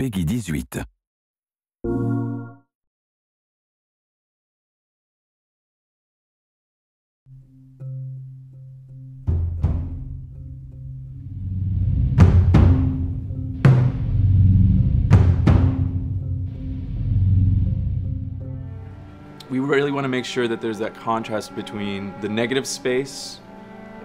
Peggy 18. We really want to make sure that there's that contrast between the negative space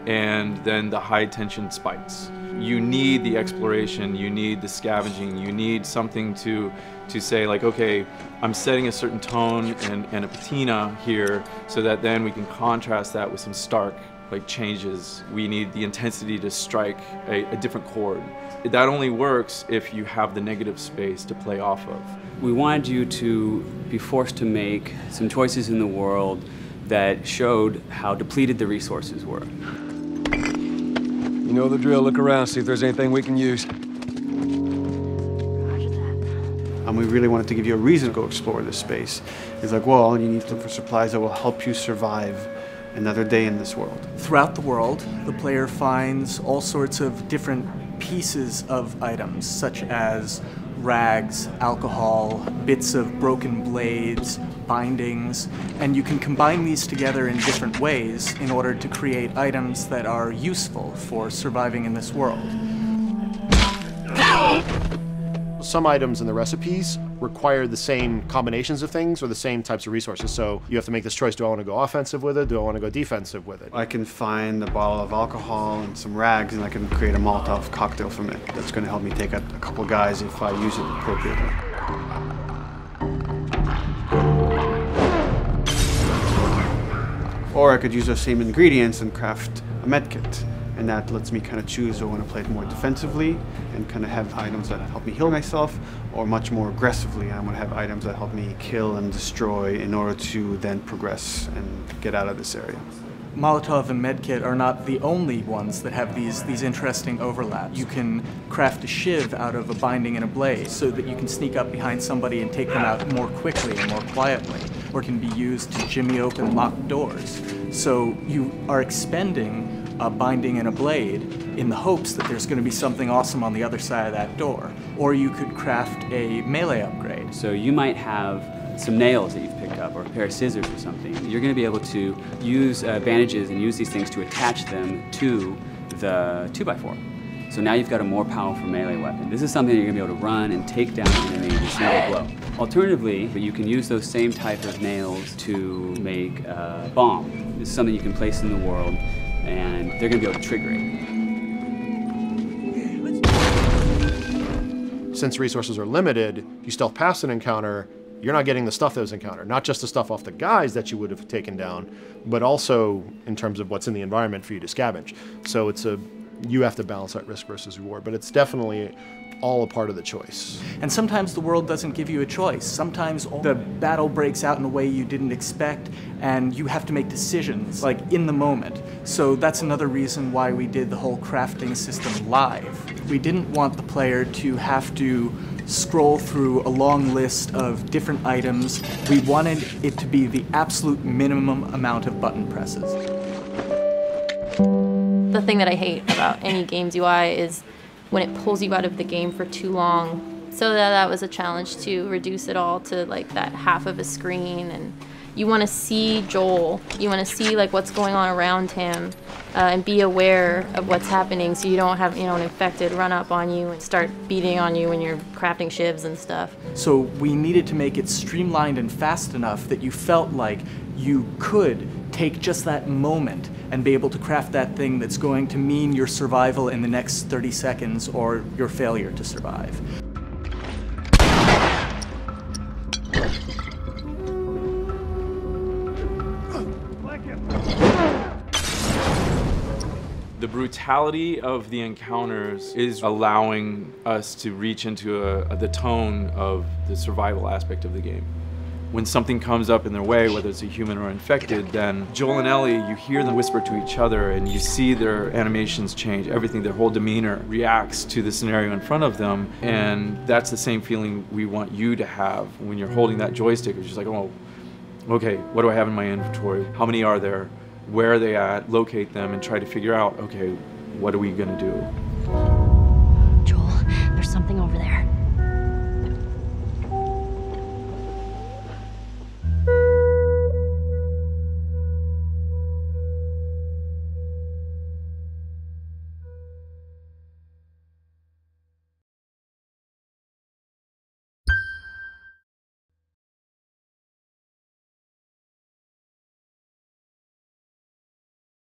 and then the high tension spikes. You need the exploration, you need the scavenging, you need something to say like, okay, I'm setting a certain tone and a patina here so that then we can contrast that with some stark changes. We need the intensity to strike a different chord. That only works if you have the negative space to play off of. We wanted you to be forced to make some choices in the world that showed how depleted the resources were. You know the drill. Look around, see if there's anything we can use. And we really wanted to give you a reason to go explore this space. It's like, well, you need to look for supplies that will help you survive another day in this world. Throughout the world, the player finds all sorts of different pieces of items, such as rags, alcohol, bits of broken blades, bindings, and you can combine these together in different ways in order to create items that are useful for surviving in this world. Some items in the recipes require the same combinations of things or the same types of resources. So you have to make this choice, do I want to go offensive with it? Do I want to go defensive with it? I can find a bottle of alcohol and some rags and I can create a Molotov cocktail from it. That's going to help me take out a couple guys if I use it appropriately. Or I could use those same ingredients and craft a medkit. And that lets me kind of choose, do I want to play it more defensively and kind of have items that help me heal myself, or much more aggressively, I want to have items that help me kill and destroy in order to then progress and get out of this area. Molotov and medkit are not the only ones that have these interesting overlaps. You can craft a shiv out of a binding and a blade so that you can sneak up behind somebody and take them out more quickly and more quietly, or it can be used to jimmy open locked doors. So you are expending a binding and a blade in the hopes that there's going to be something awesome on the other side of that door. Or you could craft a melee upgrade. So you might have some nails that you've picked up or a pair of scissors or something. You're going to be able to use bandages and use these things to attach them to the 2x4. So now you've got a more powerful melee weapon. This is something you're going to be able to run and take down an enemy in a single blow. Alternatively, you can use those same type of nails to make a bomb. This is something you can place in the world and they're going to be able to trigger it. Since resources are limited, you stealth past an encounter, you're not getting the stuff that was encountered. Not just the stuff off the guys that you would have taken down, but also in terms of what's in the environment for you to scavenge. So you have to balance that risk versus reward, but it's definitely all a part of the choice. And sometimes the world doesn't give you a choice. Sometimes the battle breaks out in a way you didn't expect and you have to make decisions, like in the moment. So that's another reason why we did the whole crafting system live. We didn't want the player to have to scroll through a long list of different items. We wanted it to be the absolute minimum amount of button presses. The thing that I hate about any game's UI is when it pulls you out of the game for too long. So that was a challenge to reduce it all to like that half of a screen, and you want to see Joel, you want to see like what's going on around him and be aware of what's happening so you don't have an infected run up on you and start beating on you when you're crafting shivs and stuff. So we needed to make it streamlined and fast enough that you felt like you could take just that moment and be able to craft that thing that's going to mean your survival in the next 30 seconds or your failure to survive. The brutality of the encounters is allowing us to reach into the tone of the survival aspect of the game. When something comes up in their way, whether it's a human or infected, then Joel and Ellie, you hear them whisper to each other and you see their animations change. Everything, their whole demeanor reacts to the scenario in front of them. And that's the same feeling we want you to have when you're holding that joystick. It's just like, oh, okay, what do I have in my inventory? How many are there? Where are they at? Locate them and try to figure out, okay, what are we gonna do?